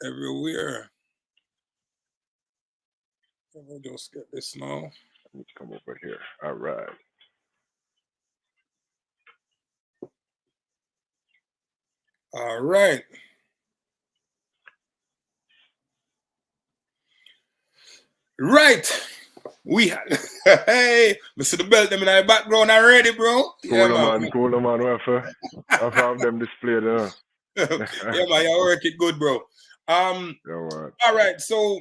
everywhere. Let me just get this now. Let me come over here. All right. All right. Right. We hey, Mr. The Belt them in our background already, bro. Cool, man. Cool, man. Where have them displayed, yeah, man, you work it good, bro. Yeah, all right. So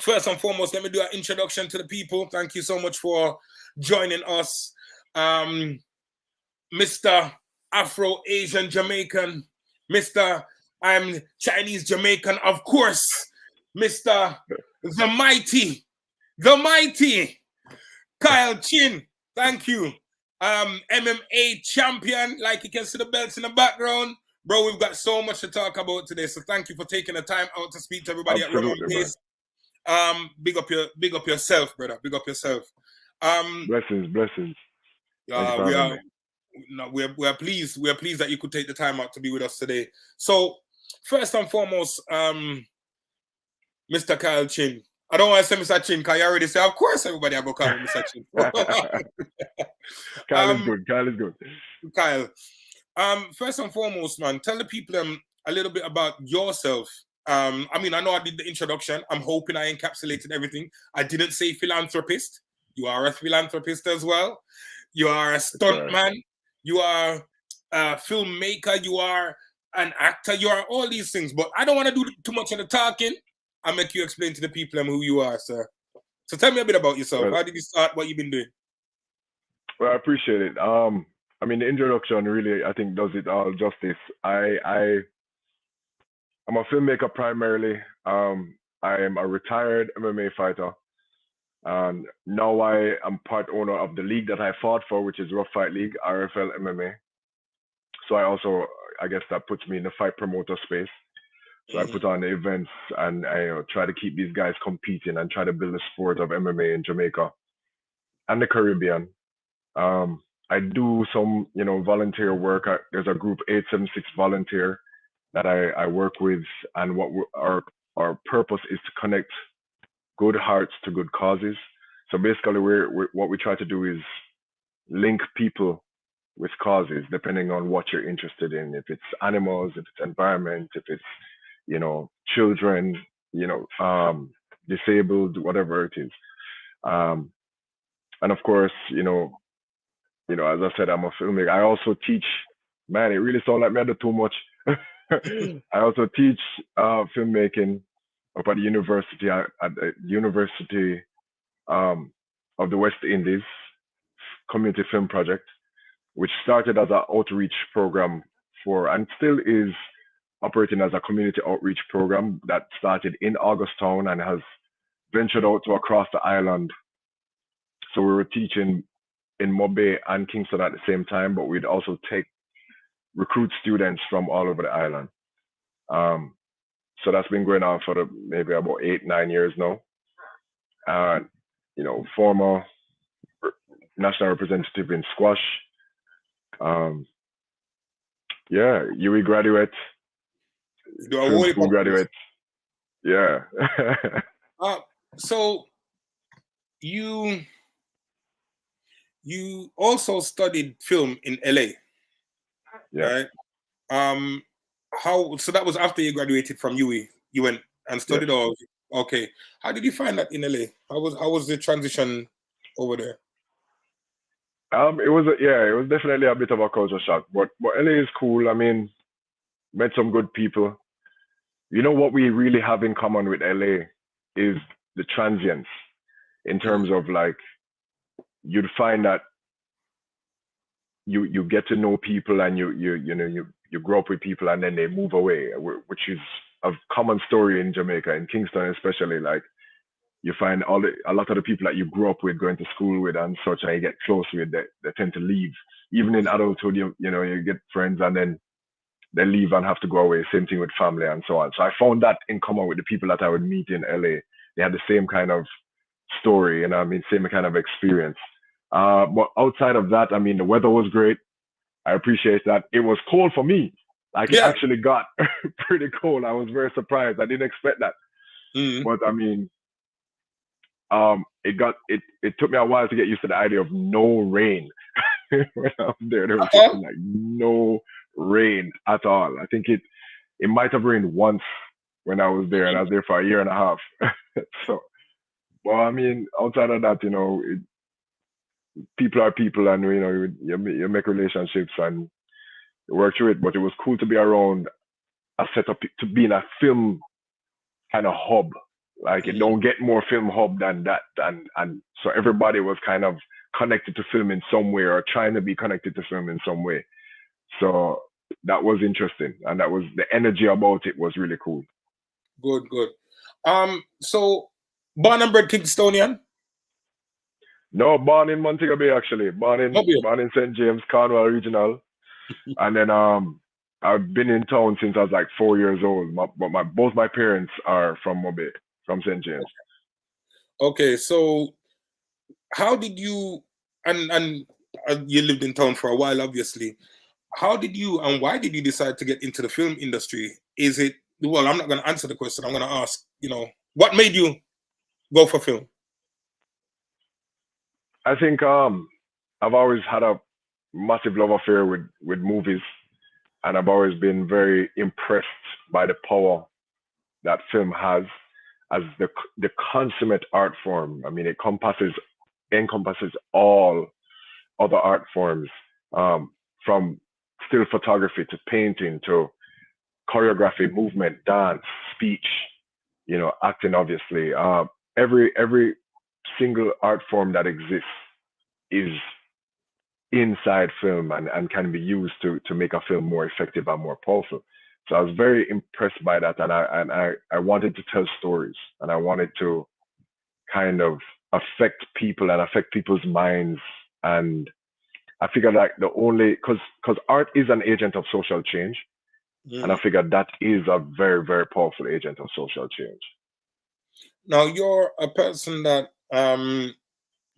first and foremost, let me do an introduction to the people. Thank you so much for joining us. Mr. Afro-Asian Jamaican, Mr. I'm Chinese Jamaican, of course, Mr. the mighty Kyle Chin. Thank you. MMA champion, like you can see the belts in the background. Bro, we've got so much to talk about today. So thank you for taking the time out to speak to everybody. Absolutely, at Pace. Big up yourself, brother. Big up yourself. Blessings. We are pleased. We are pleased that you could take the time out to be with us today. So first and foremost, Mr. Kyle Chin. I don't want to say Mr. Chin because you already say, of course, everybody are going to call him Mr. Chin. Kyle is good. Kyle, first and foremost, man, tell the people a little bit about yourself. I mean, I know I did the introduction. I'm hoping I encapsulated everything. I didn't say philanthropist. You are a philanthropist as well. You are a stuntman. You are a filmmaker. You are an actor. You are all these things. But I don't want to do too much of the talking. I'll make you explain to the people who you are, sir. So tell me a bit about yourself. How did you start? What you've been doing? Well, I appreciate it. I mean, the introduction really, I think, does it all justice. I'm a filmmaker primarily. I am a retired MMA fighter. Now I am part owner of the league that I fought for, which is Rough Fight League, RFL MMA. So I guess that puts me in the fight promoter space. So I put on the events and I try to keep these guys competing and try to build a sport of MMA in Jamaica and the Caribbean. I do some, volunteer work. There's a group 876 volunteer that I work with, and what our purpose is to connect good hearts to good causes. So basically, what we try to do is link people with causes, depending on what you're interested in. If it's animals, if it's environment, if it's children, disabled, whatever it is. And of course, as I said, I'm a filmmaker. I also teach. Man, it really sounds like me I do too much. I also teach filmmaking up at the university, of the West Indies Community Film Project, which started as an outreach program and still is operating as a community outreach program that started in Augustown and has ventured out to across the island. So we were teaching in Mobe and Kingston at the same time, but we'd also recruit students from all over the island. So that's been going on for maybe about 8-9 years now. Former national representative in squash. UWI graduate. Film school graduate. Yeah. So you also studied film in LA. Yeah. Right? So that was after you graduated from UWI. You went and studied all. Okay. How did you find that in LA? How was the transition over there? It was definitely a bit of a culture shock, but LA is cool. I mean, met some good people. What we really have in common with LA is the transience, in terms of like, you'd find that you get to know people and you grow up with people and then they move away, which is a common story in Jamaica, in Kingston especially. Like, you find a lot of the people that you grew up with, going to school with and such, and you get close with, they tend to leave. Even in adulthood, you get friends and then they leave and have to go away. Same thing with family and so on. So I found that in common with the people that I would meet in LA. They had the same kind of story, same kind of experience. But outside of that, the weather was great. I appreciate that. It was cold for me. Like it Yeah. actually got pretty cold. I was very surprised. I didn't expect that. Mm. But I mean, it took me a while to get used to the idea of no rain. When I was there, there was Uh-huh. like no rain at all. I think it might have rained once when I was there, and I was there for a year and a half. So, well, I mean, outside of that, people are people, and you make relationships and you work through it. But it was cool to be around a setup to be in a film kind of hub. Like it don't get more film hub than that, and so everybody was kind of connected to film in some way or trying to be connected to film in some way. So that was interesting, and that was the energy about it was really cool. Good, good. So born and bred Kingstonian? No, born in Montego Bay actually, Mobile. born in St. James, Cornwall Regional, and then I've been in town since I was like 4 years old. But both my parents are from Mobile, from St. James. Okay, so how did you and you lived in town for a while, obviously. How did you and why did you decide to get into the film industry? Is it well? I'm not going to answer the question. I'm going to ask. What made you go for film? I think I've always had a massive love affair with movies, and I've always been very impressed by the power that film has as the consummate art form. I mean, it encompasses all other art forms, from still photography to painting to choreography, movement, dance, speech, acting. Obviously, every single art form that exists is inside film and can be used to make a film more effective and more powerful. So I was very impressed by that, and I wanted to tell stories, and I wanted to kind of affect people and affect people's minds. And I figured like because art is an agent of social change, and I figured that is a very, very powerful agent of social change. Now you're a person that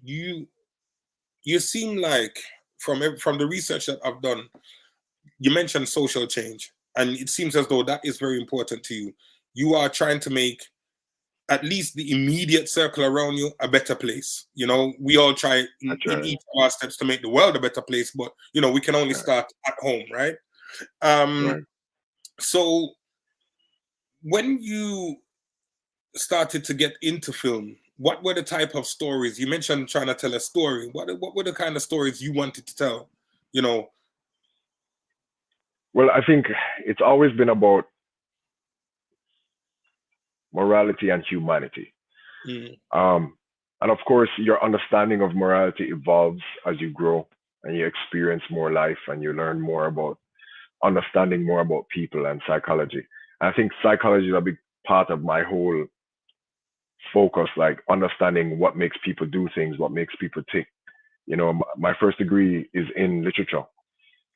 you seem like from the research that I've done, you mentioned social change, and it seems as though that is very important to you. You are trying to make at least the immediate circle around you a better place. We all try That's in right. each of our steps to make the world a better place, but we can only Right. start at home, right? Right. So when you started to get into film, what were the type of stories you mentioned trying to tell a story? What were the kind of stories you wanted to tell? Well, I think it's always been about morality and humanity. Um, and of course, your understanding of morality evolves as you grow and you experience more life and you learn more about understanding more about people and psychology. And I think psychology is a big part of my whole focus, like understanding what makes people do things, what makes people think. My first degree is in literature.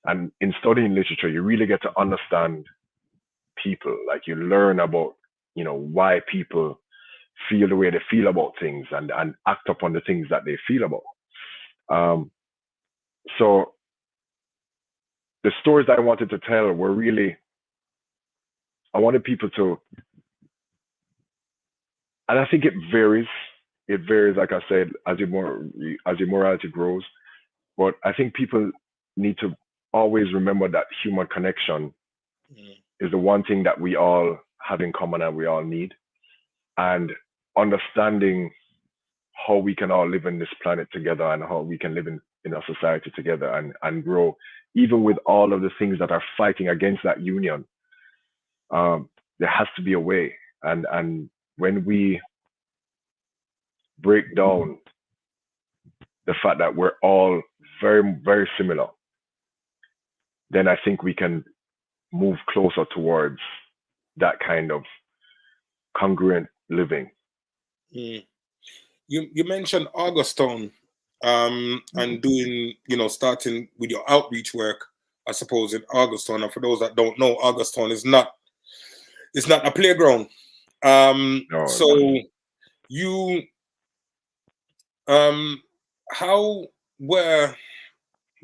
And in studying literature, you really get to understand people. Like you learn about, why people feel the way they feel about things and act upon the things that they feel about. So the stories that I wanted to tell were really, I wanted people to, and I think it varies. It varies, like I said, as your morality grows. But I think people need to always remember that human connection is the one thing that we all have in common and we all need. And understanding how we can all live in this planet together and how we can live in a society together and grow, even with all of the things that are fighting against that union. There has to be a way. And when we break down the fact that we're all very, very similar, then I think we can move closer towards that kind of congruent living. You mentioned Augustone, and doing, starting with your outreach work, I suppose, in Augustone. And for those that don't know, Augustone is not a playground. No, So you, how were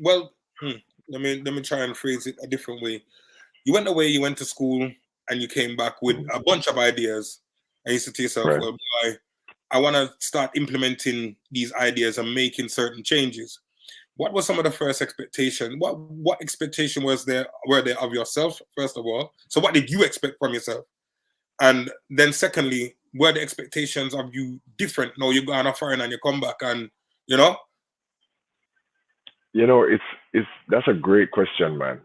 well? Let me try and phrase it a different way. You went away, you went to school, and you came back with a bunch of ideas. And you said to yourself, Right. well, boy, I want to start implementing these ideas and making certain changes. What were some of the first expectations? What expectation were there of yourself, first of all? So what did you expect from yourself? And then secondly, were the expectations of you different? No, you go on a foreign and you come back and, you know? You know, it's that's a great question, man.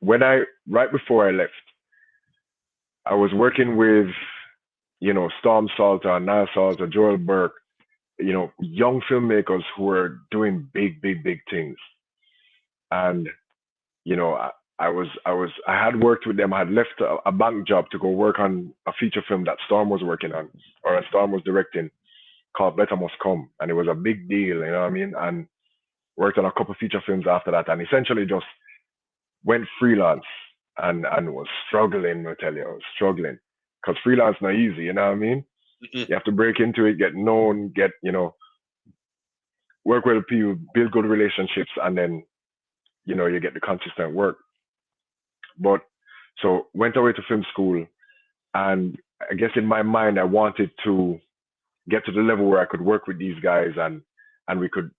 Right before I left, I was working with, Storm Salter, Niall Salter, Joel Burke, young filmmakers who were doing big, big, big things. And, I had worked with them. I had left a bank job to go work on a feature film that Storm was working on, or Storm was directing, called Better Must Come. And it was a big deal, you know what I mean? And worked on a couple feature films after that, and essentially just went freelance and was struggling. I tell you, I was struggling because freelance not easy. You know what I mean? Mm-hmm. You have to break into it, get known, work with people, build good relationships, and then you get the consistent work. But so went away to film school, and I guess in my mind I wanted to get to the level where I could work with these guys and we could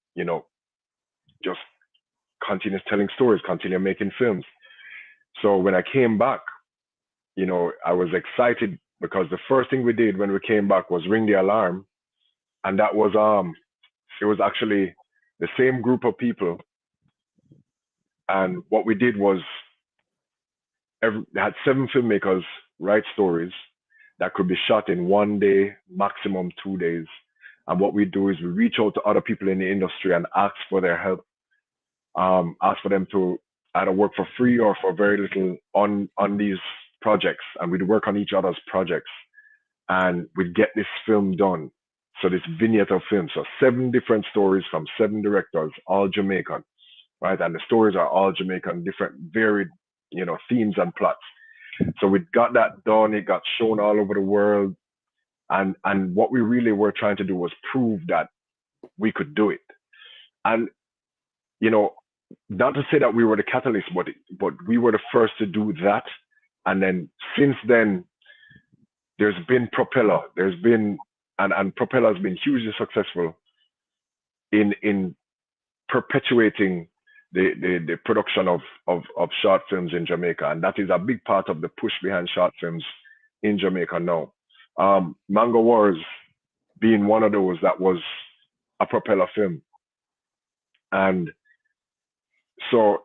just continue telling stories, continue making films. So when I came back, I was excited because the first thing we did when we came back was ring the alarm, and that was it was actually the same group of people, and what we did was they had 7 filmmakers write stories that could be shot in 1 day, maximum 2 days. And what we do is we reach out to other people in the industry and ask for their help, ask for them to either work for free or for very little on these projects, and we'd work on each other's projects, and we'd get this film done. So this vignette of film, so 7 different stories from 7 directors, all Jamaican, right? And the stories are all Jamaican, different, varied, themes and plots. So we got that done. It got shown all over the world, and what we really were trying to do was prove that we could do it. And not to say that we were the catalyst, but we were the first to do that. And then since then, there's been Propeller. There's been and Propeller has been hugely successful in perpetuating the production of short films in Jamaica, and that is a big part of the push behind short films in Jamaica now. Mango Wars being one of those that was a Propeller film, and so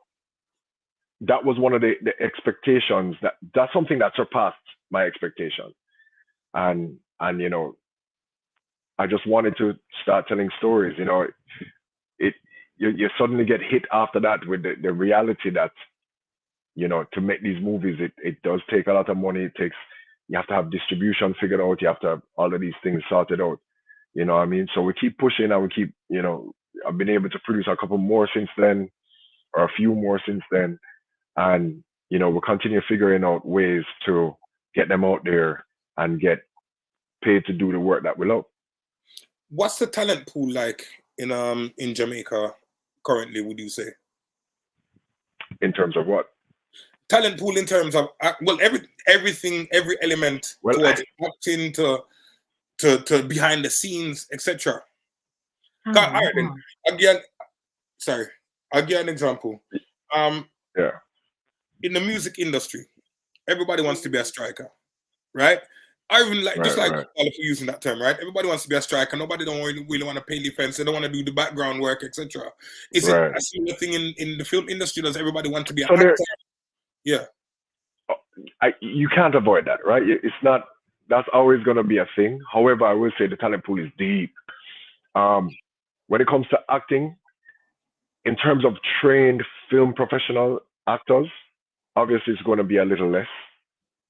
that was one of the expectations. That's something that surpassed my expectation, and I just wanted to start telling stories. You suddenly get hit after that with the reality that to make these movies, it does take a lot of money. You have to have distribution figured out. You have to have all of these things sorted out. You know what I mean? So we keep pushing, and we keep, I've been able to produce a couple more since then, or a few more since then. And, we'll continue figuring out ways to get them out there and get paid to do the work that we love. What's the talent pool like in Jamaica currently, would you say? In terms of what? Talent pool in terms of, everything, every element, towards acting to behind the scenes, etc. Again, sorry, I'll give an example. Yeah. In the music industry, everybody wants to be a striker, right? I even for using that term, right? Everybody wants to be a striker. Nobody don't really want to pay defense. They don't want to do the background work, etc. Is it a similar thing in the film industry? Does everybody want to be an actor? Yeah. You can't avoid that, right? It's not. That's always going to be a thing. However, I will say the talent pool is deep. When it comes to acting, in terms of trained film professional actors, obviously it's going to be a little less.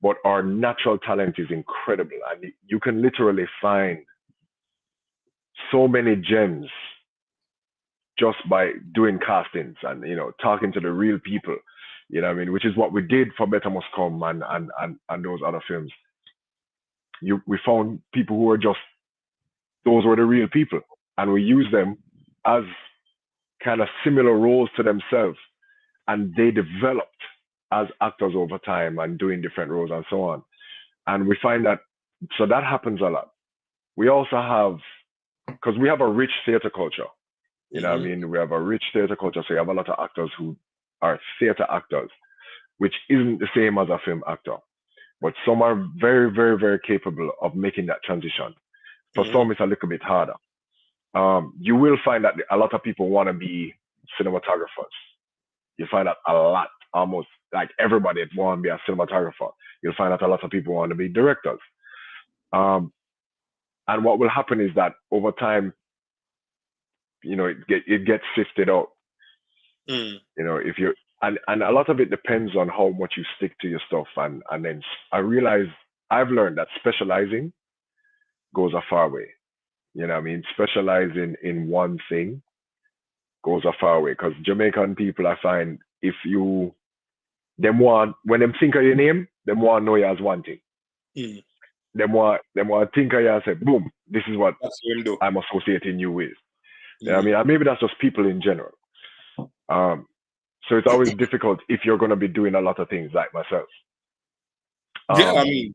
But our natural talent is incredible, and you can literally find so many gems just by doing castings and talking to the real people. You know what I mean? Which is what we did for Better Must Come and those other films. We found people who were those were the real people, and we used them as kind of similar roles to themselves, and they developed as actors over time and doing different roles and so on. And we find that, so that happens a lot. We also have, because we have a rich theater culture, you know what I mean? We have a rich theater culture, so you have a lot of actors who are theater actors, which isn't the same as a film actor. But some are very, very, very capable of making that transition. For some, it's a little bit harder. You will find that a lot of people want to be cinematographers. You find that a lot, almost like everybody want to be a cinematographer. You'll find that a lot of people want to be directors. And what will happen is that over time, you know, it gets sifted out. You know, if you and a lot of it depends on how much you stick to your stuff. And then I realize I've learned that specializing goes a far way. You know what I mean? Specializing in one thing goes a far way. Because Jamaican people, I find, if you when them think of your name, them want to know you as one thing. Them want to think of you and say, boom, this is what I'm associating you with. You know what I mean? And maybe that's just people in general. So it's always difficult if you're going to be doing a lot of things like myself. Yeah, I mean,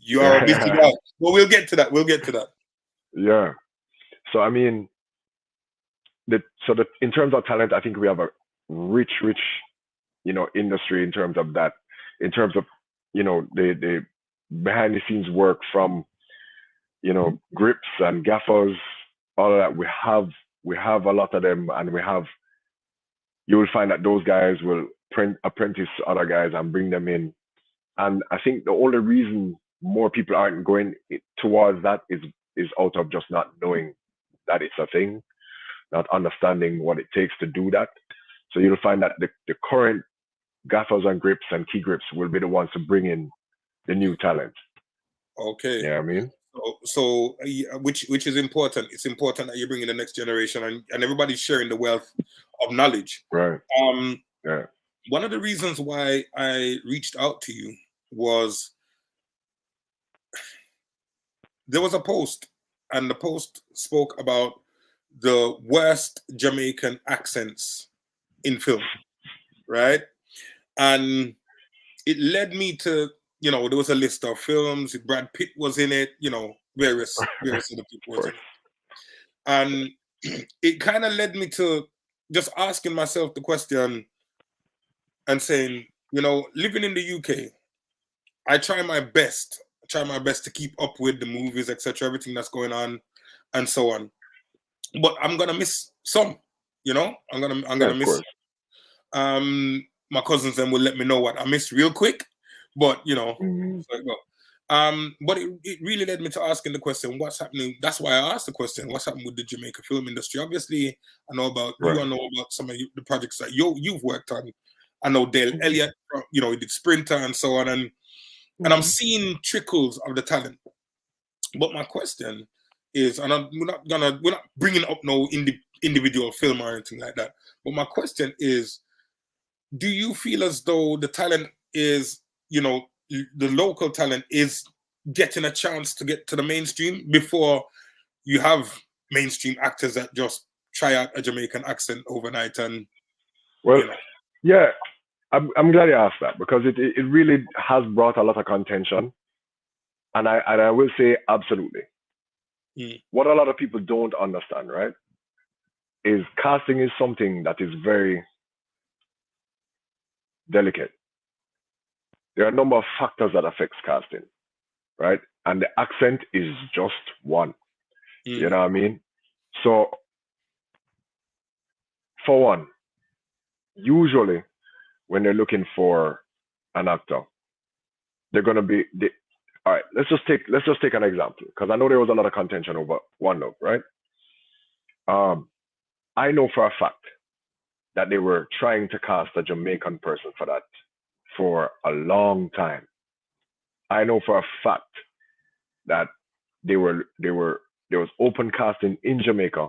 you are a busy guy. Well, we'll get to that. Yeah. So, I mean, in terms of talent, I think we have a rich, you know, industry in terms of that, in terms of, you know, the behind the scenes work from, you know, grips and gaffers, all of that. We have a lot of them, and you will find that those guys will apprentice other guys and bring them in. And I think the only reason more people aren't going towards that is out of just not knowing that it's a thing, not understanding what it takes to do that. So you'll find that the current gaffers and grips and key grips will be the ones to bring in the new talent. Okay. You know what I mean? So which is important. It's important that you bring in the next generation, and everybody's sharing the wealth of knowledge. Right. Yeah. One of the reasons why I reached out to you was there was a post, and the post spoke about the worst Jamaican accents in film, right? And it led me to, you know, there was a list of films. Brad Pitt was in it, you know, various other people was in it. And it kind of led me to just asking myself the question and saying, you know, living in the UK, I try my best to keep up with the movies, etc., everything that's going on and so on. But I'm gonna miss some, you know, I'm gonna miss. My cousins then will let me know what I missed real quick, but you know, but it really led me to asking the question, what's happening? That's why I asked the question, what's happening with the Jamaica film industry? Obviously, I know about you. I know about some of the projects that you've worked on. I know Dale Elliott, you know, he did Sprinter and so on, and I'm seeing trickles of the talent. But my question is, and we're not bringing up no individual film or anything like that. But my question is, do you feel as though the talent is, you know, the local talent is getting a chance to get to the mainstream before you have mainstream actors that just try out a Jamaican accent overnight? And well, you know. Yeah, I'm glad you asked that, because it really has brought a lot of contention, and I will say absolutely. What a lot of people don't understand, right, is casting is something that is very delicate. There are a number of factors that affects casting, right? And the accent is just one. You know what I mean? So, for one, usually when they're looking for an actor, they're gonna be all right. Let's just take an example, because I know there was a lot of contention over One Love, right? I know for a fact that they were trying to cast a Jamaican person for that for a long time. I know for a fact that there was open casting in Jamaica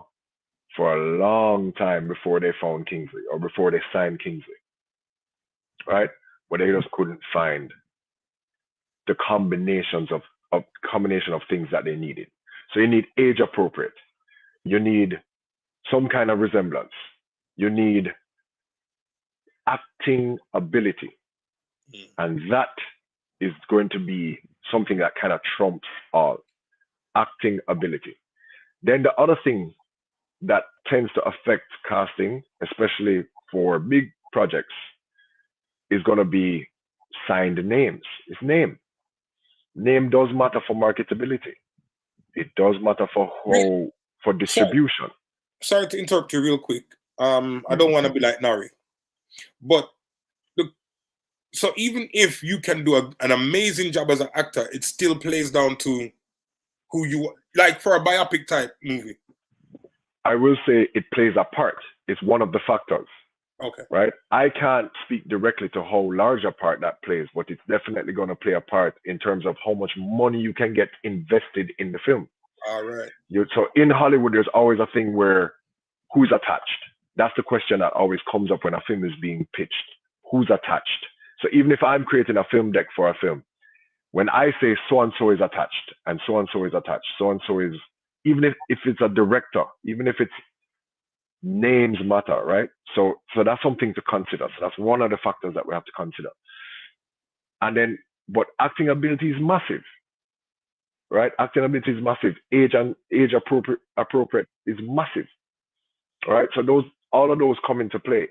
for a long time before they found Kingsley, or before they signed Kingsley, right? But they just couldn't find the combination of things that they needed. So you need age appropriate. You need some kind of resemblance. You need acting ability. And that is going to be something that kind of trumps all acting ability. Then the other thing that tends to affect casting, especially for big projects, is going to be signed names. It's name. Name does matter for marketability. It does matter for for distribution. Sorry to interrupt you real quick. I don't want to be like Nari, but so even if you can do an amazing job as an actor, it still plays down to who you are. Like for a biopic type movie. I will say it plays a part. It's one of the factors. Okay. Right? I can't speak directly to how large a part that plays, but it's definitely going to play a part in terms of how much money you can get invested in the film. All right. So in Hollywood, there's always a thing where who's attached? That's the question that always comes up when a film is being pitched. Who's attached? So even if I'm creating a film deck for a film, when I say so-and-so is attached and so-and-so is attached, so-and-so is, even if it's a director, even if it's names matter, right? So that's something to consider. So that's one of the factors that we have to consider. And then, but acting ability is massive, right? Acting ability is massive. Age appropriate is massive, right? So all of those come into play.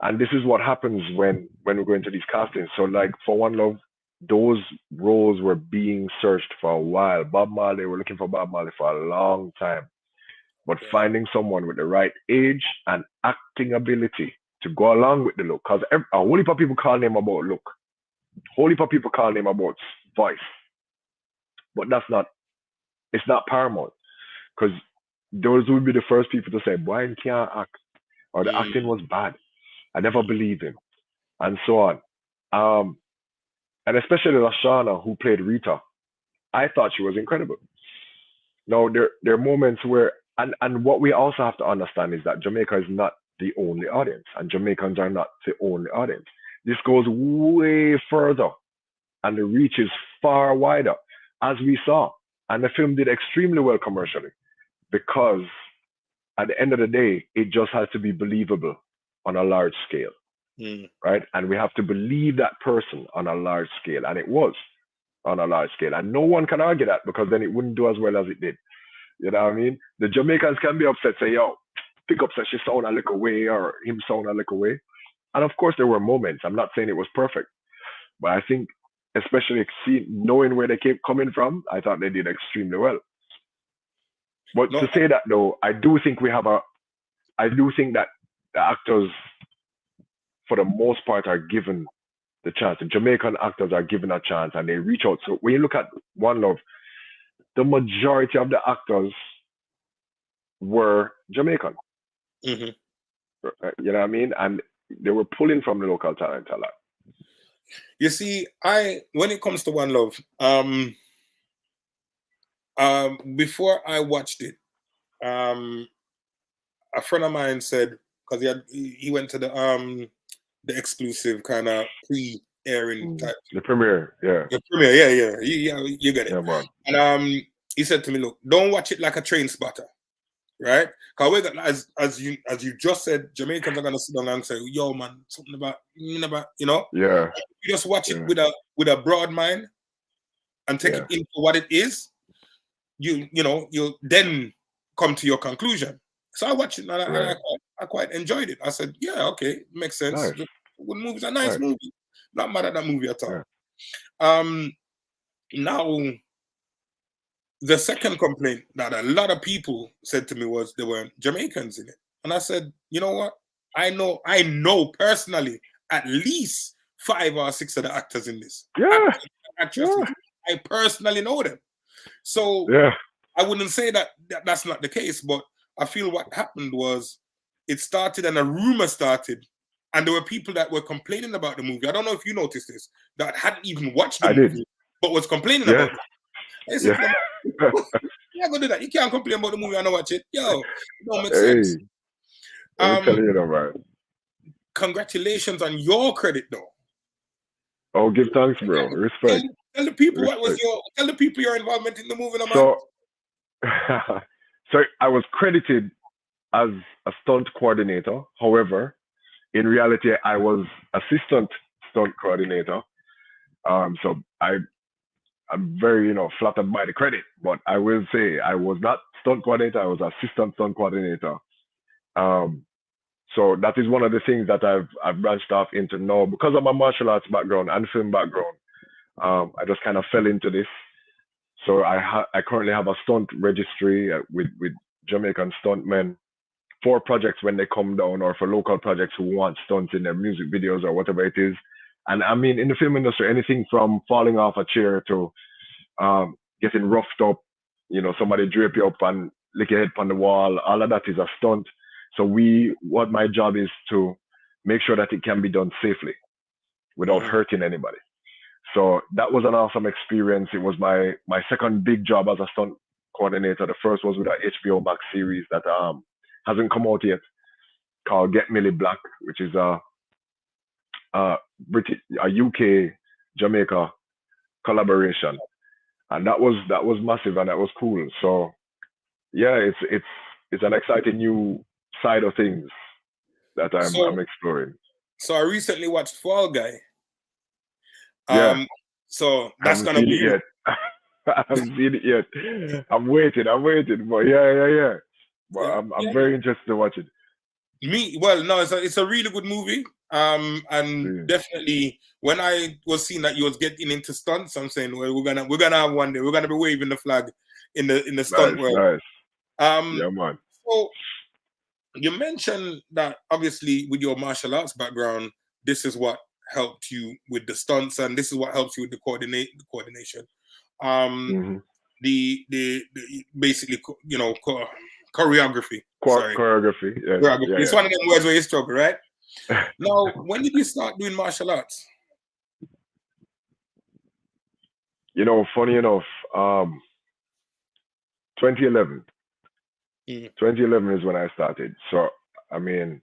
And this is what happens when we go into these castings. So like for One Love, those roles were being searched for a while. Bob Marley, we're looking for Bob Marley for a long time. But finding someone with the right age and acting ability to go along with the look, because a whole heap of people call him about look, whole heap of people call him about voice, but it's not paramount, because those would be the first people to say Brian can't act, or the acting was bad, I never believed him, and so on. And especially Lashana, who played Rita, I thought she was incredible. Now there are moments where, and what we also have to understand is that Jamaica is not the only audience, and Jamaicans are not the only audience. This goes way further, and the reach is far wider, as we saw. And the film did extremely well commercially, because at the end of the day, it just has to be believable on a large scale, right? And we have to believe that person on a large scale, and it was on a large scale. And no one can argue that, because then it wouldn't do as well as it did. You know what I mean? The Jamaicans can be upset, say, yo, pick up says she sound a little way, or him sound a little way. And of course, there were moments. I'm not saying it was perfect, but I think, especially knowing where they came coming from, I thought they did extremely well. But to say that though, I do think that the actors, for the most part, are given the chance. The Jamaican actors are given a chance, and they reach out. So when you look at One Love, the majority of the actors were Jamaican. You know what I mean? And they were pulling from the local talent a lot. You see, when it comes to One Love, before I watched it, a friend of mine said, because he went to the exclusive kind of pre-airing type. The premiere, yeah. The premiere, yeah. You get it. Yeah, man. And he said to me, look, don't watch it like a train spotter, right? Because as you just said, Jamaicans are gonna sit down and say, yo, man, something about, you know? Yeah. You just watch it with a broad mind and take it in for what it is. You'll then come to your conclusion. So I watched it and I quite enjoyed it. I said, yeah, okay, makes sense. Nice. Good movie. It's a nice movie. Not mad at that movie at all. Yeah. Now, the second complaint that a lot of people said to me was there were Jamaicans in it. And I said, you know what? I know personally at least 5 or 6 of the actors in this. Yeah. Actresses. I personally know them. So I wouldn't say that's not the case, but I feel what happened was it started and a rumor started, and there were people that were complaining about the movie. I don't know if you noticed this, that hadn't even watched the movie, but was complaining about it. I said, you're not gonna do that. You can't complain about the movie and not watch it. Yo, it don't make sense. I'm telling you that, man. Congratulations on your credit, though. Oh, give thanks, bro. Respect. Tell the people tell the people your involvement in the movie, man. So I was credited as a stunt coordinator. However, in reality, I was assistant stunt coordinator. So I'm very, flattered by the credit, but I will say I was not stunt coordinator. I was assistant stunt coordinator. So that is one of the things that I've branched off into now because of my martial arts background and film background. I just kind of fell into this. So I currently have a stunt registry with Jamaican stuntmen for projects when they come down, or for local projects who want stunts in their music videos or whatever it is. And I mean, in the film industry, anything from falling off a chair to getting roughed up, somebody drape you up and lick your head on the wall, all of that is a stunt. So what my job is to make sure that it can be done safely without hurting anybody. So that was an awesome experience. It was my second big job as a stunt coordinator. The first was with a HBO Max series that hasn't come out yet, called Get Millie Black, which is a UK Jamaica collaboration, and that was massive and that was cool. So yeah, it's an exciting new side of things that I'm exploring. So I recently watched Fall Guy. Yeah. So that's gonna be it yet. I haven't seen it yet. I'm waiting, but yeah. But I'm very interested to watch it. No, it's a really good movie. And definitely when I was seeing that you was getting into stunts, I'm saying, well, we're gonna have one day. We're gonna be waving the flag in the stunt world. Nice. Yeah, man. So you mentioned that obviously with your martial arts background, this is what helped you with the stunts, and this is what helps you with the coordination. The basically, choreography. Choreography. Yeah. Choreography. It's one of them words where you struggle, right? Now, when did you start doing martial arts? Funny enough, 2011. 2011 is when I started. So, I mean,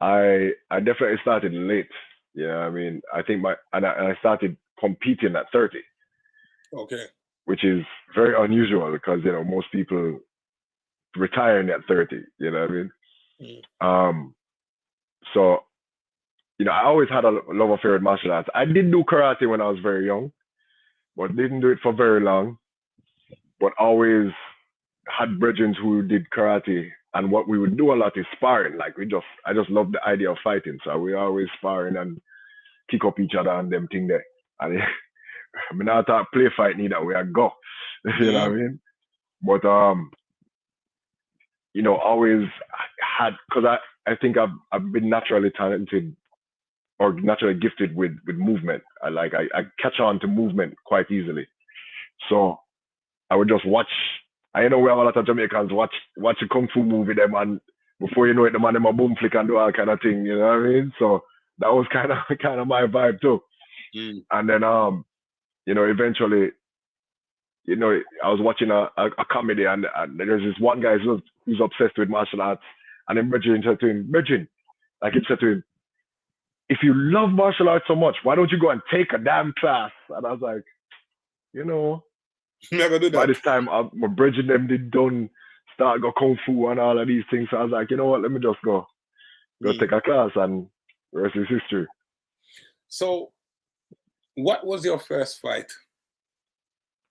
I definitely started late. Yeah, I mean, I think I started competing at 30. Okay. Which is very unusual because, most people retiring at 30, you know what I mean? So, I always had a love affair with martial arts. I did do karate when I was very young, but didn't do it for very long. But always had brethren who did karate, and what we would do a lot is sparring. Like I just love the idea of fighting, so we always sparring and kick up each other and them thing there. And I mean, I thought play fight neither way I go, you know what I mean? But always had, because I think I've been naturally talented or naturally gifted with movement. I catch on to movement quite easily. So I would just watch. I know we have a lot of Jamaicans watch a kung fu movie them, and before you know it, the man them a boom flick and do all kind of thing. You know what I mean? So that was kind of my vibe too. And then eventually, I was watching a comedy, and there's this one guy who's obsessed with martial arts, and then Bridget said to him, if you love martial arts so much, why don't you go and take a damn class? And I was like, never do that. By this time, my brethren them done start go kung fu and all of these things. So I was like, you know what? Let me just go take a class, and the rest is history. So, what was your first fight?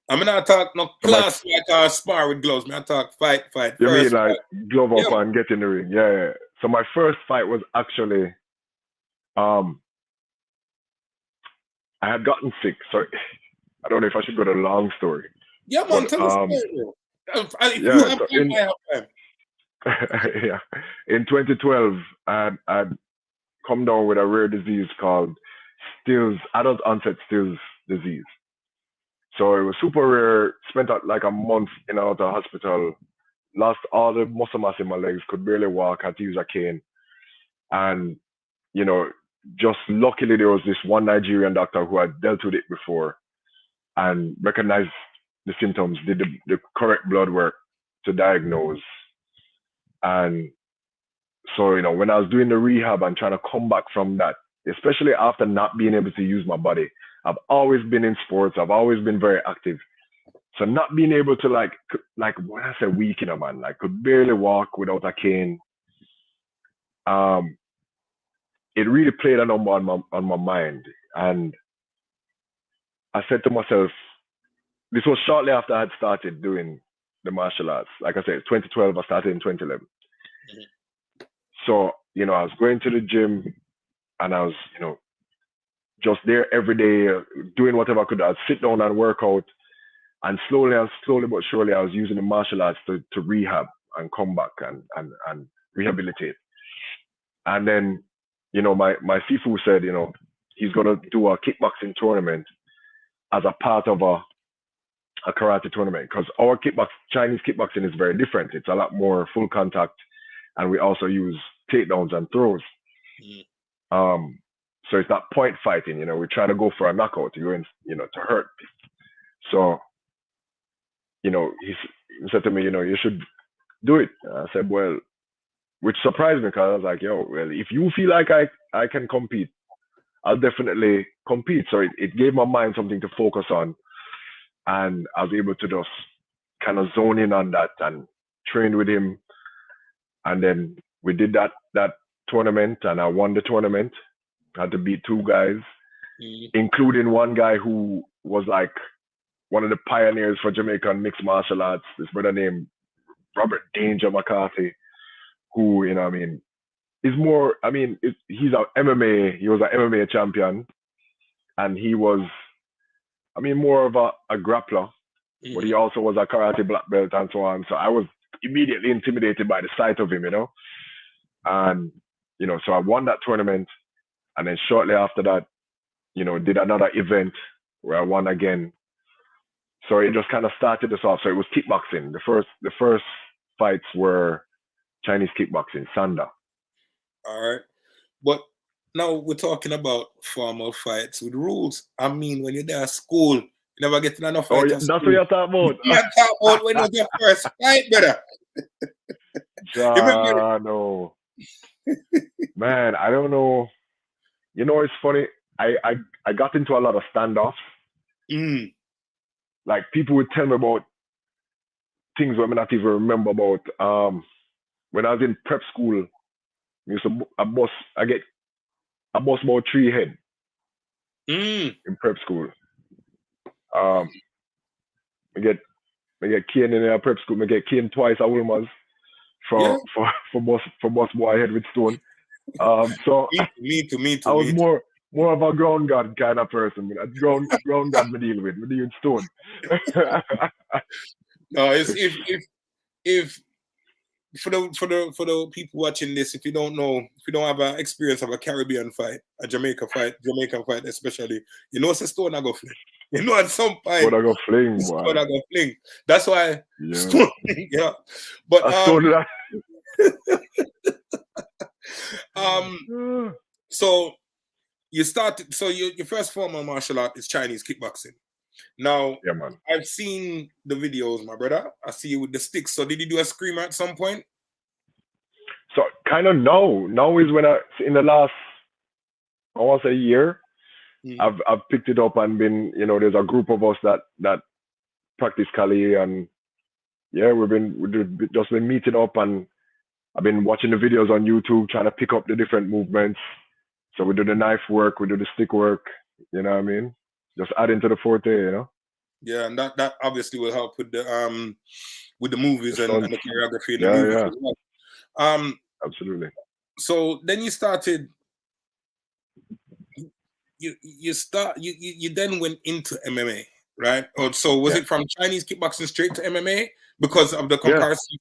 I mean, I talk no class like spar with gloves. I talk fight. You mean like glove up and get in the ring? Yeah. So my first fight was actually, I had gotten sick. So I don't know if I should go to a long story. Yeah, man, tell us. If you have time, I have time. Yeah. In 2012, I'd come down with a rare disease called adult onset Stills disease. So it was super rare. Spent like a month in and out of hospital. Lost all the muscle mass in my legs. Could barely walk. Had to use a cane. And just luckily there was this one Nigerian doctor who had dealt with it before and recognized the symptoms, did the correct blood work to diagnose. And so, when I was doing the rehab and trying to come back from that, especially after not being able to use my body, I've always been in sports. I've always been very active. So not being able to like when I say weak, man, could barely walk without a cane. it really played a number on my mind. And I said to myself, this was shortly after I had started doing the martial arts. Like I said, 2012, I started in 2011. Mm-hmm. So, you know, I was going to the gym and I was, you know, just there every day, doing whatever I could. I'd sit down and work out. And slowly but surely, I was using the martial arts to rehab and come back and rehabilitate. And then, you know, my Sifu said, you know, he's going to do a kickboxing tournament as a part of a karate tournament, because our Chinese kickboxing is very different. It's a lot more full contact, and we also use takedowns and throws. Mm. So it's not point fighting, you know, we try to go for a knockout, you know, to hurt people. So, you know, he said to me, you know, you should do it. I said, well, which surprised me, because I was like, yo, well, if you feel like I can compete, I'll definitely compete. So it gave my mind something to focus on. And I was able to just kind of zone in on that and train with him. And then we did that tournament, and I won the tournament. I had to beat 2 guys, including one guy who was like one of the pioneers for Jamaican mixed martial arts. This brother named Robert Danger McCarthy, who, you know, I mean, is more, I mean, he's an MMA, he was an MMA champion, and he was, I mean, more of a grappler, but he also was a karate black belt and so on. So I was immediately intimidated by the sight of him, you know. And, you know, so I won that tournament. And then shortly after that, you know, did another event where I won again. So it just kind of started us off. So it was kickboxing. The first fights were Chinese kickboxing, Sanda. All right. But now we're talking about formal fights with rules. I mean, when you're there at school, you never get in enough fight. Oh, yeah, that's what you're talking about. You're talking about when you get first fight, brother. No. Man, I don't know. You know, it's funny. I got into a lot of standoffs. Like, people would tell me about things I not even remember about. When I was in prep school, I bust about 3 head in prep school. I get caned in a prep school. I get caned twice at Wilma's for bust boy head with stone. So me too. I was more of a ground god kind of person. Ground god me deal with stone. No, it's if for the people watching this, if you don't know, if you don't have an experience of a Caribbean fight, a Jamaican fight especially, you know it's a stone I go fling. You know at some point Stone I go fling, boy. Stone I go fling. That's why stone, yeah. But so you started. So your first form of martial art is Chinese kickboxing. Now, yeah, man. I've seen the videos, my brother. I see you with the sticks. So did you do a screamer at some point? So kind of no. Now is when in the last almost a year, I've picked it up and been, you know, there's a group of us that practice Kali, and yeah, we've just been meeting up, and I've been watching the videos on YouTube, trying to pick up the different movements. So we do the knife work, we do the stick work, you know what I mean? Just add into the forte, you know? Yeah, and that obviously will help with the movies and the choreography in the movies as well. Absolutely. So then you started. You then went into MMA, right? Or so was it from Chinese kickboxing straight to MMA because of the comparison?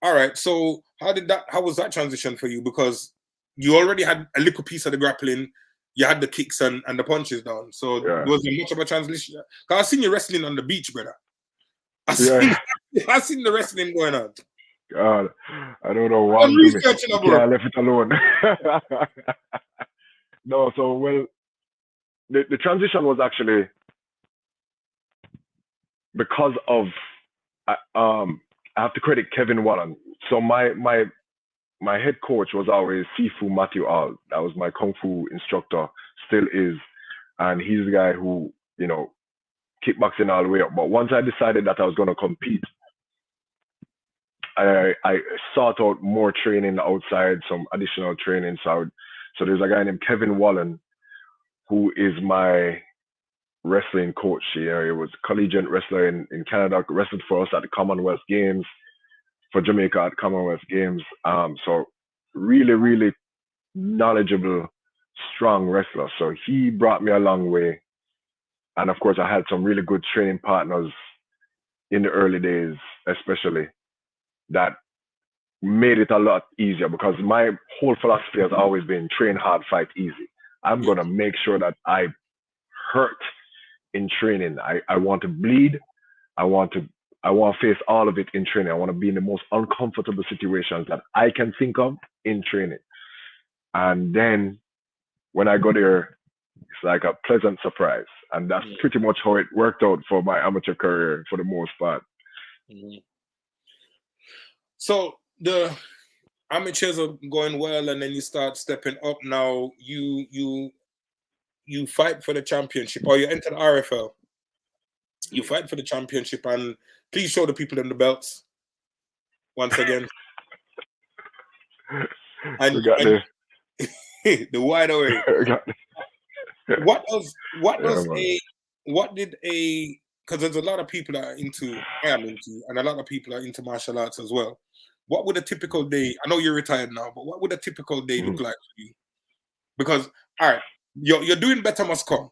All right. So how was that transition for you? Because you already had a little piece of the grappling. You had the kicks and the punches down. So was there much of a transition? Because I've seen you wrestling on the beach, brother. I've seen the wrestling going on. God, I don't know why. I'm researching about it. I left it alone. No, so well, the transition was actually because of I have to credit Kevin Wallen. So my head coach was always Sifu Matthew All. That was my kung fu instructor, still is, and he's the guy who, you know, kickboxing all the way up. But once I decided that I was going to compete, I sought out more training outside, some additional training. So I would So there's a guy named Kevin Wallen who is my wrestling coach. He was a collegiate wrestler in Canada, wrestled for us at the Commonwealth Games, for Jamaica at Commonwealth Games. So really, really knowledgeable, strong wrestler. So he brought me a long way. And of course, I had some really good training partners in the early days, especially, that made it a lot easier, because my whole philosophy has always been train hard, fight easy. I'm going to make sure that I hurt in training. I want to bleed. I want to face all of it in training. I want to be in the most uncomfortable situations that I can think of in training. And then when I go there, it's like a pleasant surprise. And that's pretty much how it worked out for my amateur career for the most part. So the amateurs are going well, and then you start stepping up. Now you fight for the championship, or you enter the RFL. You fight for the championship, and please show the people in the belts once again. And the wide away. Because there's a lot of people that are into, and a lot of people are into martial arts as well. What would a typical day? I know you're retired now, but what would a typical day look like for you? Because all right, you're doing Better Must Come.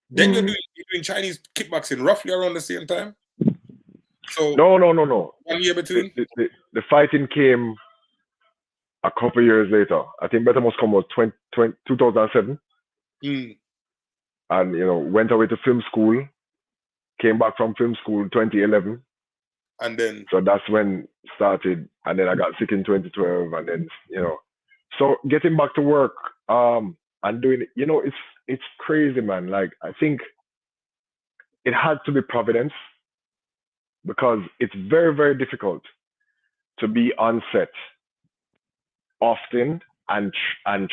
Then you're doing Chinese kickboxing roughly around the same time. So no. 1 year between. The fighting came a couple years later. I think Better Must Come was 2007. And went away to film school. Came back from film school 2011. And then so that's when it started. And then I got sick in 2012. And then so getting back to work and doing it, it's crazy, man. Like, I think it had to be providence, because it's very, very difficult to be on set often and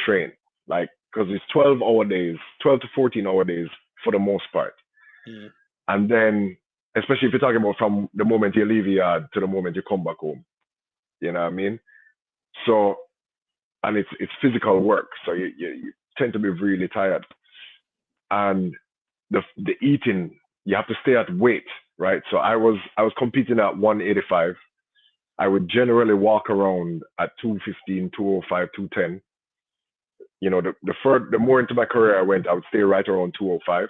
train, like, because it's 12-hour days, 12 to 14-hour days for the most part. And then, especially if you're talking about from the moment you leave Yaad to the moment you come back home, you know what I mean? So, and it's physical work, so you tend to be really tired. And the eating, you have to stay at weight, right? So I was competing at 185. I would generally walk around at 215, 205, 210. The more into my career I went, I would stay right around 205.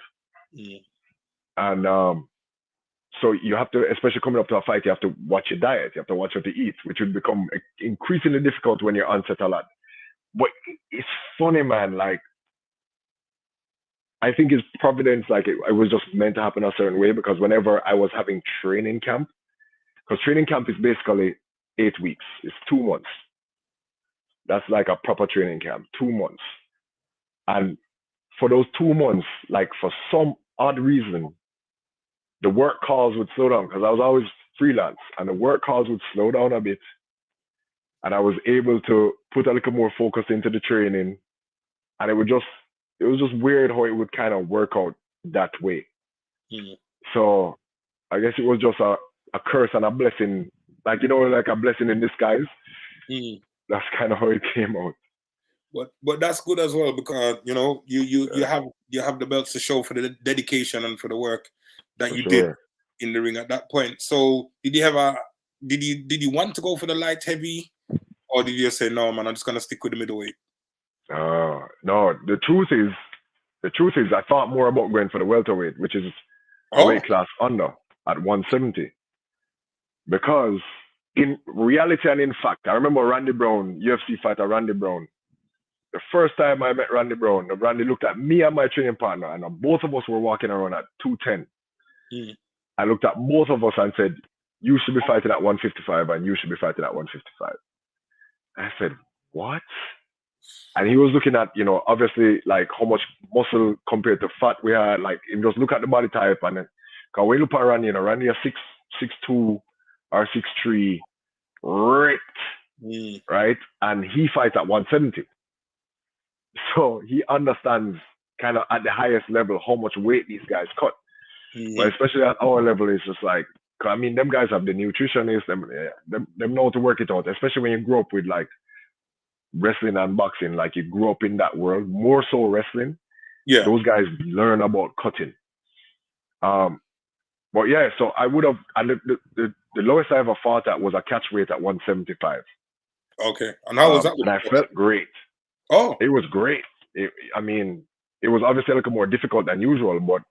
And so you have to, especially coming up to a fight, you have to watch your diet. You have to watch what you eat, which would become increasingly difficult when you're on set a lot. But it's funny, man. Like, I think it's providence. Like, it was just meant to happen a certain way, because whenever I was having training camp, because training camp is basically 8 weeks. It's 2 months. That's like a proper training camp, 2 months. And for those 2 months, like, for some odd reason, the work calls would slow down, because I was always freelance, and the work calls would slow down a bit. And I was able to put a little more focus into the training. And it was just weird how it would kind of work out that way. So I guess it was just a curse and a blessing, like a blessing in disguise. That's kind of how it came out. But that's good as well, because you have the belts to show for the dedication and for the work that you did in the ring at that point. So did you want to go for the light heavy, or did you say, no, man, I'm just gonna stick with the middleweight? No, the truth is I thought more about going for the welterweight, which is a weight class under at 170. Because in reality and in fact, I remember Randy Brown, UFC fighter Randy Brown. The first time I met Randy Brown, Randy looked at me and my training partner, and both of us were walking around at 210. I looked at both of us and said, you should be fighting at 155 and you should be fighting at 155. I said, what? And he was looking at, obviously, like, how much muscle compared to fat we had. Like, he just look at the body type, and then, because we look at Randy, Randy is 6'2" or 6'3", ripped, right? And he fights at 170. So he understands kind of at the highest level how much weight these guys cut. But especially at our level, it's just like, I mean, them guys have the nutritionists, them know to work it out, especially when you grow up with, like, wrestling and boxing, like you grew up in that world, more so wrestling. Yeah. Those guys learn about cutting. But yeah, so I would have, and the lowest I ever fought at was a catch weight at 175. Okay. And how was that? And I felt great. Oh. It was great. I mean, it was obviously like more difficult than usual, but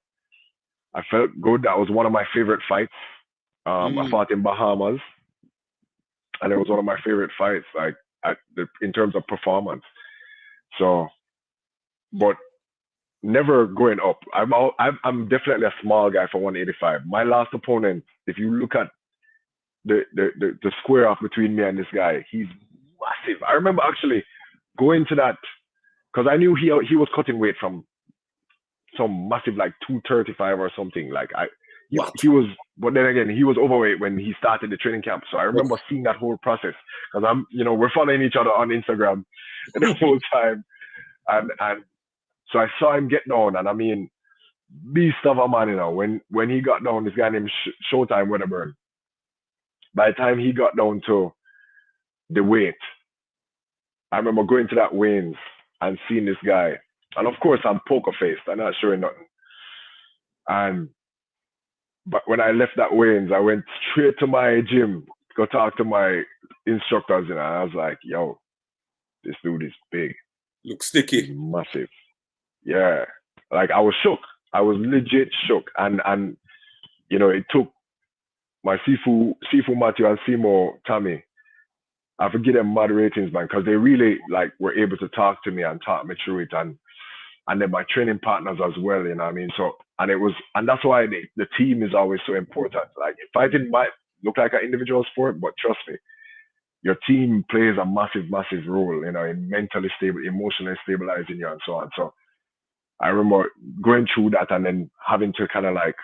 I felt good. That was one of my favorite fights. I fought in Bahamas, and it was one of my favorite fights, like in terms of performance. So, but never going up. I'm definitely a small guy for 185. My last opponent, if you look at the square off between me and this guy, he's massive. I remember actually going to that because I knew he was cutting weight from some massive like 235 or something. Like he was, but then again, he was overweight when he started the training camp. So I remember seeing that whole process because we're following each other on Instagram the whole time, and so I saw him get down, and I mean, beast of a man, when he got down, this guy named Showtime Weatherburn. By the time he got down to the weight, I remember going to that weigh-ins and seeing this guy. And of course, I'm poker faced. I'm not showing nothing. But when I left that weigh-ins, I went straight to my gym to go talk to my instructors, and I was like, yo, this dude is big. Looks sticky. He's massive. Yeah. Like I was shook. I was legit shook. And it took my Sifu Matthew and Simo Tommy. I forget them mad ratings, man, because they really like were able to talk to me and talk me through it, and then my training partners as well, you know what I mean? So and that's why the team is always so important. Like fighting might look like an individual sport, but trust me, your team plays a massive, massive role, in mentally stable, emotionally stabilizing you and so on. So I remember going through that and then having to kind of like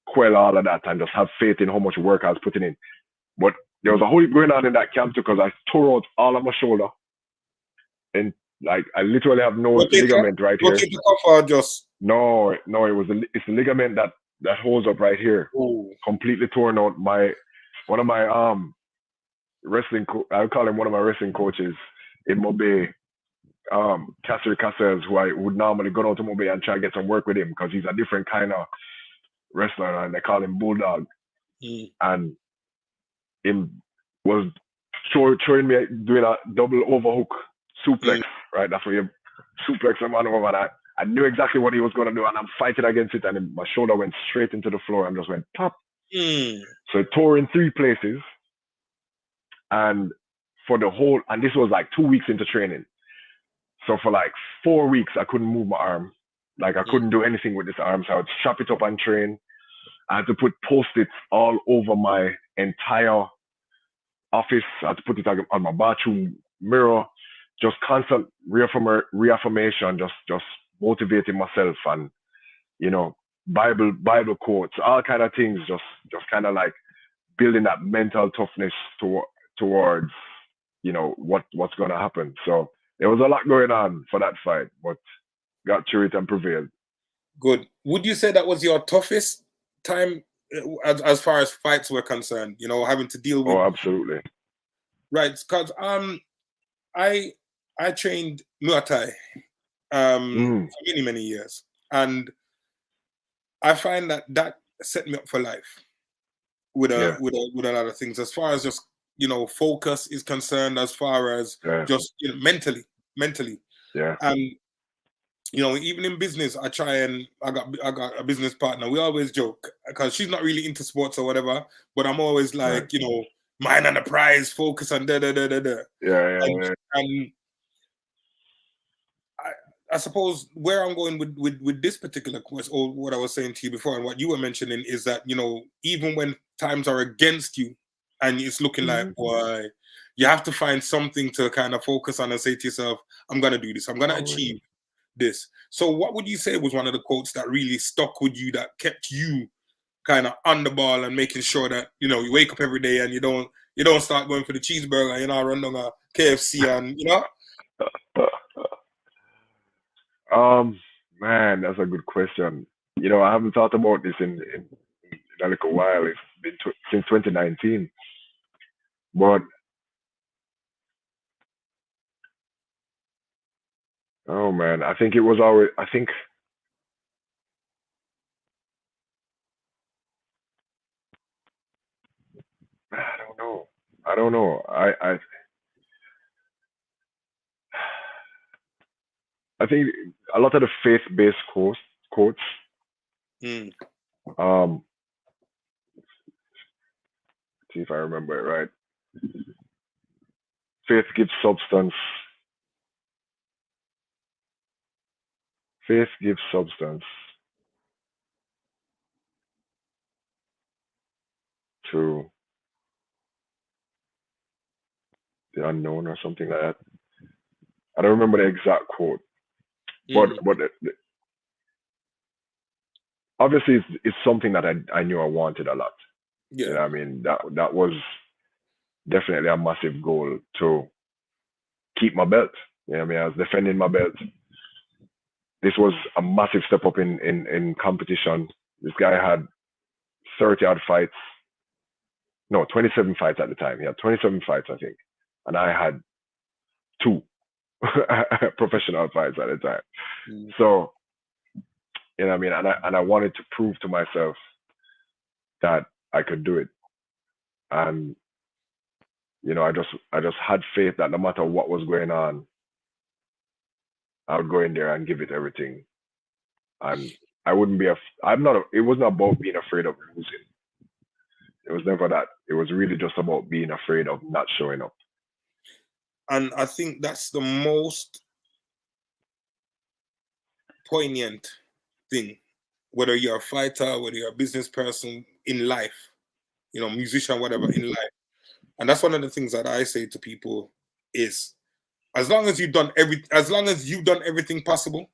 quell all of that and just have faith in how much work I was putting in. But there was a whole heap going on in that camp too, because I tore out all of my shoulder, and like I literally have no ligament right here. Or just no, it's the ligament that holds up right here. Ooh. Completely torn out. One of my wrestling I call him one of my wrestling coaches in Mobay, Cassidy Cassels, who I would normally go down to Mobay and try to get some work with him because he's a different kind of wrestler, and they call him Bulldog. And him was showing me doing a double overhook suplex, right? That's where you suplex a man over, and I knew exactly what he was going to do, and I'm fighting against it, and my shoulder went straight into the floor and just went pop. So it tore in 3 places, and this was like 2 weeks into training. So for like 4 weeks, I couldn't move my arm. Like I couldn't do anything with this arm, so I would strap it up and train. I had to put Post-its all over my entire office. I had to put it on my bathroom mirror. Just constant reaffirmation, just motivating myself, and Bible quotes, all kind of things, just kind of like building that mental toughness towards what's gonna happen. So there was a lot going on for that fight, but got through it and prevailed. Good. Would you say that was your toughest time as far as fights were concerned? Having to deal with. Oh, absolutely. Right, because I trained Muay Thai for many years, and I find that set me up for life with a lot of things, as far as just focus is concerned, as far as just mentally. Yeah. And even in business, I got a business partner. We always joke because she's not really into sports or whatever, but I'm always like, mind on the prize, focus on da da da da da. And I suppose where I'm going with this particular course, or what I was saying to you before, and what you were mentioning, is that even when times are against you, and it's looking like, boy, you have to find something to kind of focus on and say to yourself, I'm gonna do this. I'm gonna achieve this. So, what would you say was one of the quotes that really stuck with you, that kept you kind of on the ball and making sure that you wake up every day and you don't start going for the cheeseburger, run down a KFC and Man, that's a good question. I haven't thought about this in a little while. It's been since 2019, but Oh man, I think it was always. I don't know. I don't know. I think a lot of the faith-based quotes. Mm. See if I remember it right. Faith gives substance. Faith gives substance to the unknown or something like that. I don't remember the exact quote, but Mm. obviously it's something that I knew I wanted a lot. You Yeah. know what I mean? That was definitely a massive goal to keep my belt. You know what I mean? I was defending my belt. This was a massive step up in competition. This guy had 30 odd fights. No, 27 fights at the time. He had 27 fights, I think. And I had two professional fights at the time. Mm. So, you know what I mean? And I wanted to prove to myself that I could do it. And, you know, I just had faith that no matter what was going on, I would go in there and give it everything. And I wouldn't be, it wasn't about being afraid of losing. It was never that. It was really just about being afraid of not showing up. And I think that's the most poignant thing, whether you're a fighter, whether you're a business person in life, you know, musician, whatever, in life. And that's one of the things that I say to people is, as long as you've done everything possible,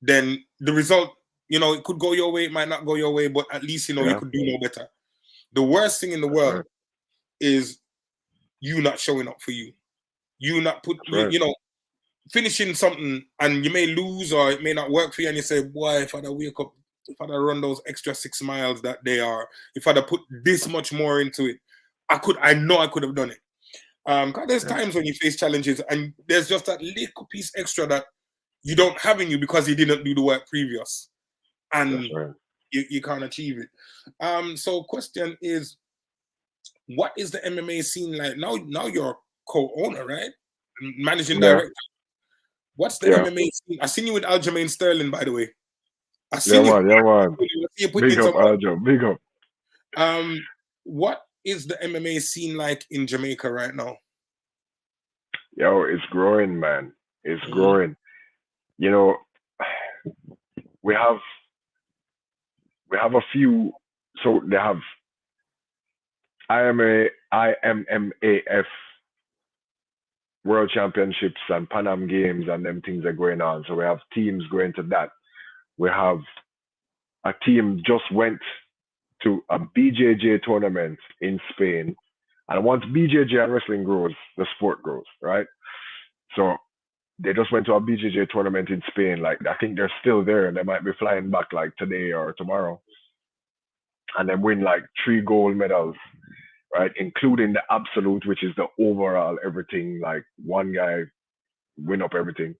then the result, you know, it could go your way, it might not go your way, but at least, you know, you Yeah, could do no better. The worst thing in the that's world right. is you not showing up for you. You not That's right. you know, finishing something and you may lose or it may not work for you, and you say, boy, if I'd wake up, if I'd run those extra 6 miles that day, or if I'd put this much more into it, I know I could have done it. 'Cause there's Yeah, times when you face challenges and there's just that little piece extra that you don't have in you because you didn't do the work previous, that's and right. you can't achieve it. So question is, what is the MMA scene like now? Now you're co-owner, right? Managing Yeah, director. What's the yeah, MMA scene? I seen you with Aljamain Sterling, by the way. I yeah, seen you. man, yeah, man. I see you putting Big in up, some work. Aljo, big up. What is the MMA scene like in Jamaica right now? Yo, it's growing, man. It's Mm. growing. You know, we have a few. So they have IMMAF World Championships and Pan Am Games and them things are going on. So we have teams going to that. We have a team just went to a BJJ tournament in Spain. And once BJJ and wrestling grows, the sport grows, right? So they just went to a BJJ tournament in Spain. Like, I think they're still there and they might be flying back like today or tomorrow. And then win like 3 gold medals, right? Including the absolute, which is the overall everything. Like, one guy win up everything.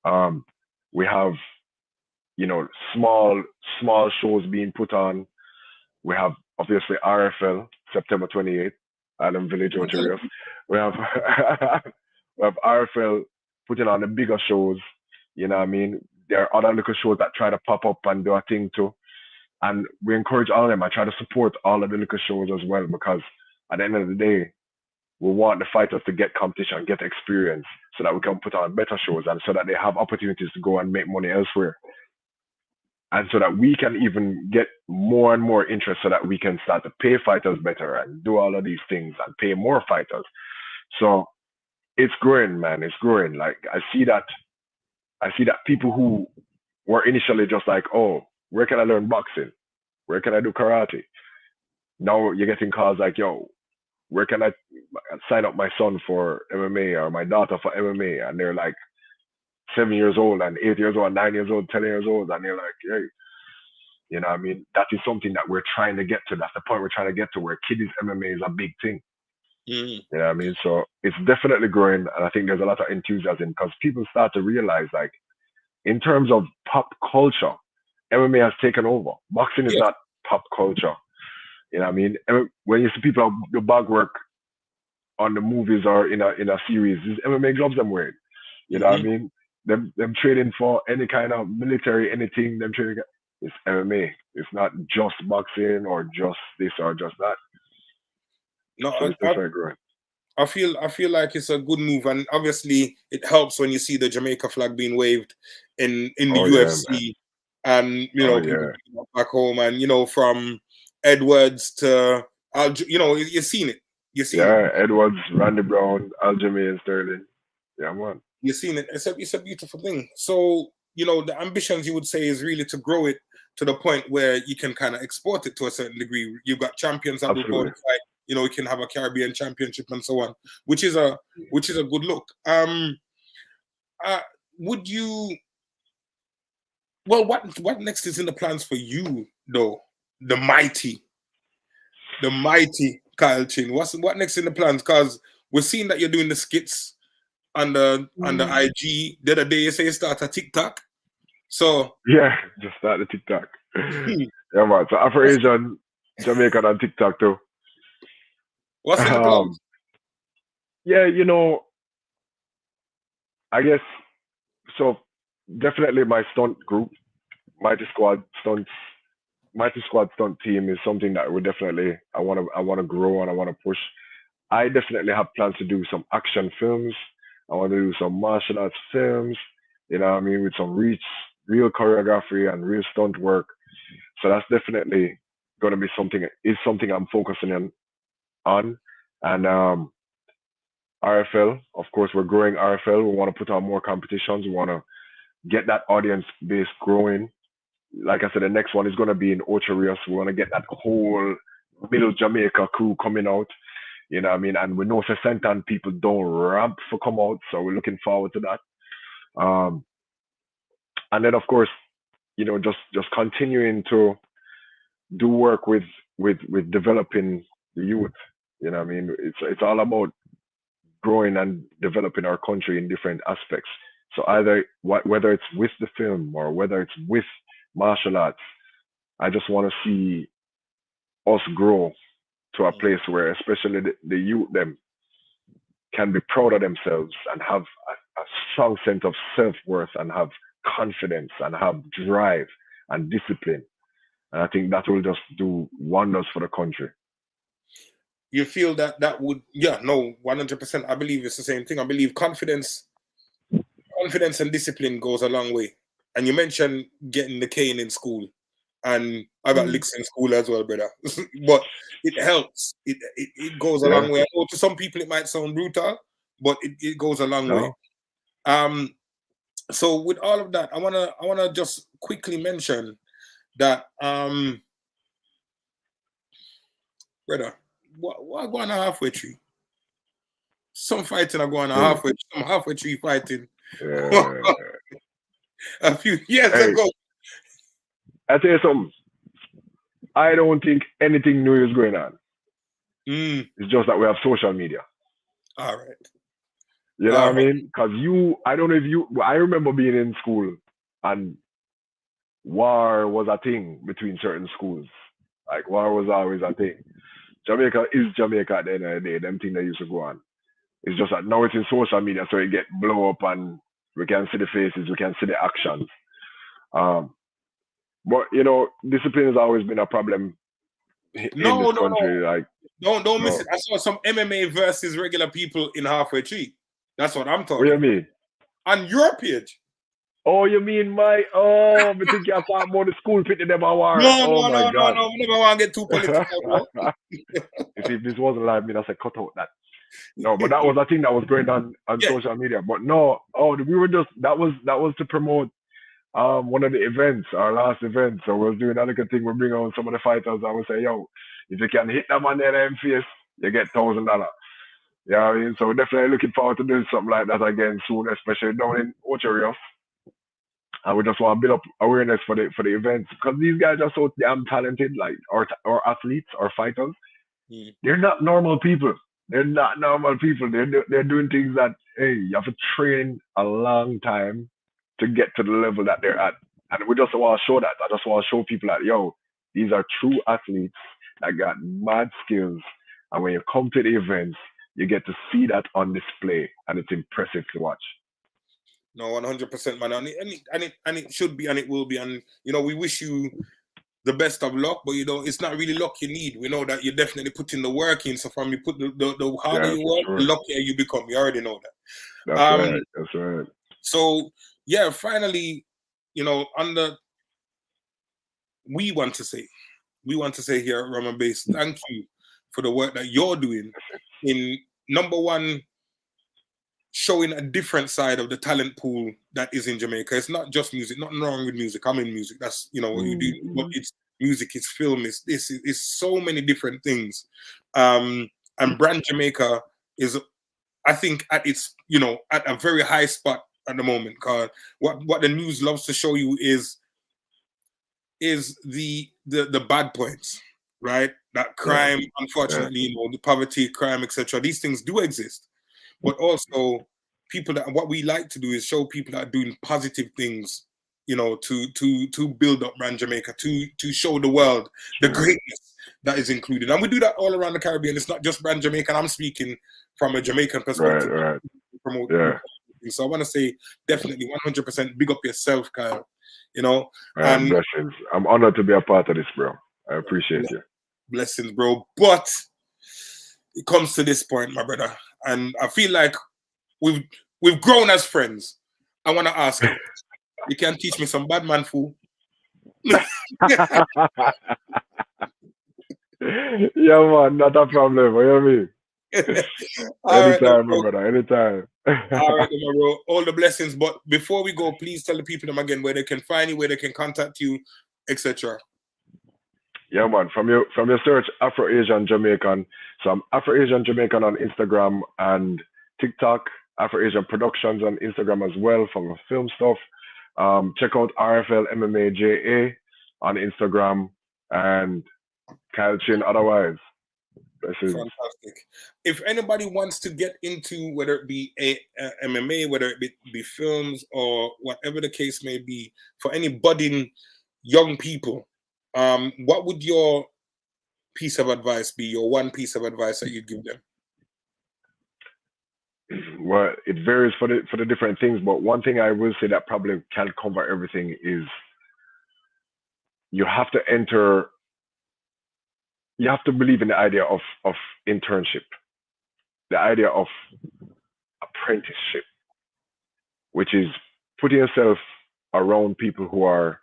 Um, we have, you know, small shows being put on. We have obviously RFL September 28th, Island Village, Ontario. We have we have RFL putting on the bigger shows. You know what I mean? There are other little shows that try to pop up and do a thing too. And we encourage all of them. I try to support all of the little shows as well, because at the end of the day, we want the fighters to get competition, get experience, so that we can put on better shows and so that they have opportunities to go and make money elsewhere. And so that we can even get more and more interest so that we can start to pay fighters better and do all of these things and pay more fighters. So it's growing, man. It's growing. Like, I see that people who were initially just like, oh, where can I learn boxing? Where can I do karate? Now you're getting calls like, yo, where can I sign up my son for MMA or my daughter for MMA? And they're like 7 years old and 8 years old, 9 years old, 10 years old, and they're like, hey, you know what I mean? That is something that we're trying to get to. That's the point we're trying to get to, where kiddies MMA is a big thing. Mm. You know what I mean? So it's definitely growing, and I think there's a lot of enthusiasm because people start to realize, like, in terms of pop culture, MMA has taken over. Boxing is Yeah. not pop culture. You know what I mean? When you see people do bag work on the movies or in a series, it's MMA gloves them wearing. You know what I Hmm. mean? Them trading for any kind of military, anything, them trading, it's MMA. It's not just boxing or just this or just that. No, So it's definitely growing. I feel like it's a good move, and obviously it helps when you see the Jamaica flag being waved in the Oh yeah, man. UFC, and Oh people yeah. picking up back home, and from Edwards to you've seen it, you've seen it, Yeah, Edwards, Randy Brown, Aljamain Sterling. Yeah, man. you've seen it. It's a beautiful thing. So the ambitions you would say is really to grow it to the point where you can kind of export it to a certain degree. You've got champions that will go Absolutely. and fight. You can have a Caribbean championship and so on, which is a good look. Uh, would you? Well, what next is in the plans for you, though? The mighty, Kyle Chin. What next in the plans? Because we're seeing that you're doing the skits on the IG. The other day you say you start a TikTok. So Yeah, just start the TikTok. hmm, Yeah, man. So Afro what's, Asian, Jamaican on TikTok too. what's in the Um, plans? yeah, I guess so. Definitely my stunt group, Mighty Squad stunts, Mighty Squad stunt team is something that we definitely I wanna grow and I wanna push. I definitely have plans to do some action films. I want to do some martial arts films. You know what I mean, with some real choreography and real stunt work. So that's definitely going to be something I'm focusing on. And RFL, of course, we're growing RFL. We want to put on more competitions. We want to get that audience base growing. Like I said, the next one is going to be in Ocho Rios. We want to get that whole middle Jamaica crew coming out. You know what I mean? And we know for Santan people don't ramp for come out, so we're looking forward to that. And then of course, just continuing to do work with developing the youth. You know what I mean? It's all about growing and developing our country in different aspects. So either whether it's with the film or whether it's with martial arts, I just want to see us grow to a place where, especially the youth, them can be proud of themselves and have a strong sense of self worth and have confidence and have drive and discipline. And I think that will just do wonders for the country. You feel that would, yeah, no, 100%. I believe it's the same thing. I believe confidence and discipline goes a long way. And you mentioned getting the cane in school, and I got Mm. licks in school as well, brother. But it helps. It goes a Yeah. long way. I know to some people it might sound brutal, but it goes a long way. No. Um, so with all of that, I wanna just quickly mention that brother, what going on halfway tree? Some fighting are going on Mm. halfway tree fighting Yeah. a few years Hey, ago. I tell you something. I don't think anything new is going on. Mm, It's just that we have social media. all right. You know what All I right. mean? Because I don't know if I remember being in school and war was a thing between certain schools. Like war was always a thing. Jamaica is Jamaica at the end of the day. Them things that used to go on. It's just that now it's in social media, so it get blow up and we can see the faces, we can see the actions. Um, but discipline has always been a problem in this No, no, no. country. Like, Don't miss so it. I saw some MMA versus regular people in halfway tree. That's what I'm what do talking you about. mean? On your page. Oh, you mean my? Oh, I think you're talking about the school pitting them a war. No, Oh no, my no, no, God. no. We never want to get too political, bro. You see, if this wasn't live, me, I said cut out that. No, but that was a thing that was going on Yeah. social media. But no, we were just that was to promote one of the events, our last event. So we was doing another thing. We bring on some of the fighters and we say, yo, if you can hit them on their face, you get $1,000. You know what I mean? So we're definitely looking forward to doing something like that again soon, especially down in Ocho Rios. And we just want to build up awareness for the events because these guys are so damn talented, like or athletes or fighters. Mm. They're not normal people. They're not normal people. They're doing things that, hey, you have to train a long time to get to the level that they're at. And we just want to show that. I just want to show people that, yo, these are true athletes that got mad skills. And when you come to the events, you get to see that on display, and it's impressive to watch. No, 100%, man, and it should be, and it will be, and you know, we wish you the best of luck, but you know, it's not really luck you need. We know that you're definitely putting the work in. So from you put the harder you work, the luckier you become. You already know that. That's right. That's right. So yeah, finally, you know, we want to say here at Rum and Bass, thank you for the work that you're doing in, number one, showing a different side of the talent pool that is in Jamaica. It's not just music, nothing wrong with music. I'm in music. That's, you know, what you do, but it's music, it's film, it's so many different things. And Brand Jamaica is, I think, at its, you know, at a very high spot at the moment, because what the news loves to show you is the bad points, right? That crime, unfortunately, you know, the poverty, crime, etc. These things do exist. But also, people that, what we like to do is show people that are doing positive things, you know, to build up Brand Jamaica, to show the world the greatness that is included. And we do that all around the Caribbean. It's not just Brand Jamaica. I'm speaking from a Jamaican perspective. Right. So I want to say, definitely 100% big up yourself, Kyle. You know, and blessings. I'm honored to be a part of this, bro. I appreciate you. Blessings, bro. But it comes to this point, my brother, and I feel like we've grown as friends. I want to ask you, you can teach me some bad man fool? Yeah, man, not a problem. What you mean? Anytime, my brother. Anytime. All right, my bro. All the blessings. But before we go, please tell the people them again where they can find you, where they can contact you, etc. Yeah, man. From your search, Afro-Asian Jamaican. So I'm Afro-Asian Jamaican on Instagram and TikTok. Afro-Asian Productions on Instagram as well for my film stuff. Check out RFL MMA JA on Instagram and Kyle Chin otherwise. Fantastic. If anybody wants to get into, whether it be MMA, whether it be films or whatever the case may be, for any budding young people, what would your piece of advice be, your one piece of advice that you'd give them? Well, it varies for the different things, but one thing I will say that probably can cover everything is you have to believe in the idea of internship, the idea of apprenticeship, which is putting yourself around people who are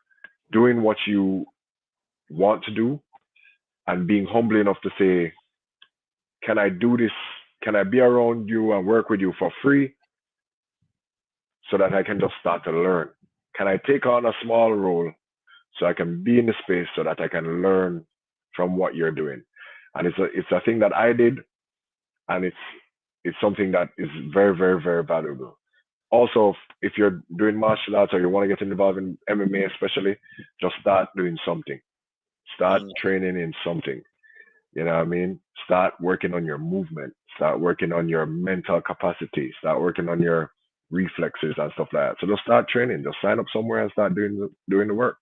doing what you want to do and being humble enough to say, can I do this? Can I be around you and work with you for free so that I can just start to learn? Can I take on a small role so I can be in the space so that I can learn from what you're doing? And it's a thing that I did, and it's something that is very, very, very valuable. Also, if you're doing martial arts or you want to get involved in MMA especially, just start doing something. Start training in something. You know what I mean? Start working on your movement. Start working on your mental capacity. Start working on your reflexes and stuff like that. So just start training. Just sign up somewhere and start doing the work.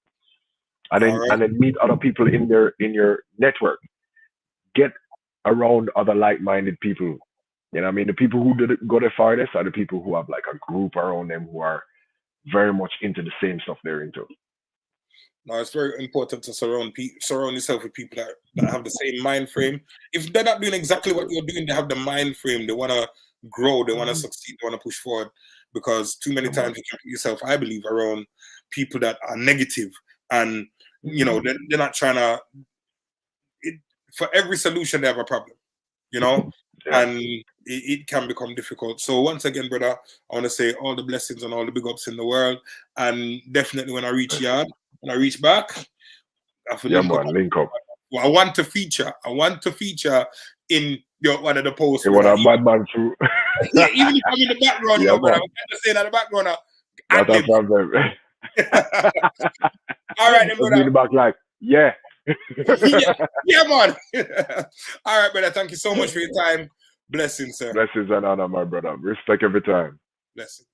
And then meet other people in your network. Get around other like-minded people. You know what I mean? The people who go the farthest are the people who have like a group around them who are very much into the same stuff they're into. Now, it's very important to surround yourself with people that have the same mind frame. If they're not doing exactly what you're doing, they have the mind frame. They want to grow. They want to succeed. They want to push forward. Because too many times you can put yourself, I believe, around people that are negative, and you know they're not trying to. For every solution, they have a problem. You know, and it can become difficult. So once again, brother, I want to say all the blessings and all the big ups in the world, and definitely when I reach Yaad. When I reach back, I feel link up. Well, I want to feature in your one of the posts. You want a bad man too? Yeah, even if I'm in the background, you know, but I'm going to say that in the background. Not a problem. All right, then, brother. In the back, like, yeah, man. All right, brother. Thank you so much for your time. Blessings, sir. Blessings and honor, my brother. Respect every time. Blessings.